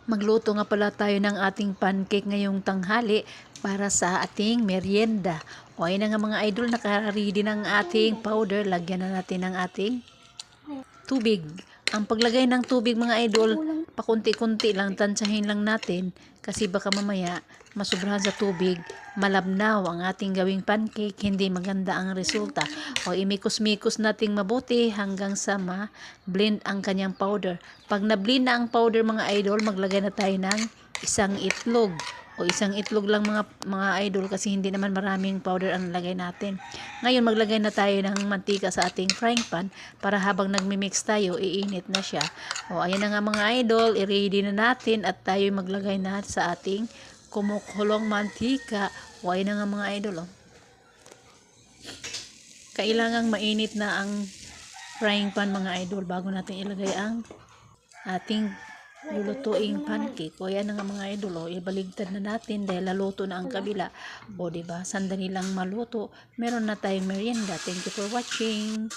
Magluto nga pala tayo ng ating pancake ngayong tanghali para sa ating merienda. O ayun na nga mga idol, naka-ready ng ating powder. Lagyan na natin ng ating tubig. Ang paglagay ng tubig mga idol, pakunti-kunti lang, tansyahin lang natin kasi baka mamaya masubrahan sa tubig, malabnaw ang ating gawing pancake, hindi maganda ang resulta. O imikos-mikos nating mabuti hanggang sa ma-blend ang kanyang powder. Pag na-blend na ang powder mga idol, maglagay na tayo ng isang itlog. O isang itlog lang mga idol kasi hindi naman maraming powder ang lagay natin. Ngayon maglagay na tayo ng mantika sa ating frying pan para habang nagmi-mix tayo, iinit na siya. O ayan na nga mga idol, i-ready na natin at tayo maglagay na sa ating kumukulong mantika. O ayan na nga mga idol. Kailangang mainit na ang frying pan mga idol bago natin ilagay ang ating lulutuing pancake. O yan na nga mga idol, ibaligtad na natin dahil laluto na ang kabila. O diba, sandali lang maluto, meron na tayong merienda. Thank you for watching.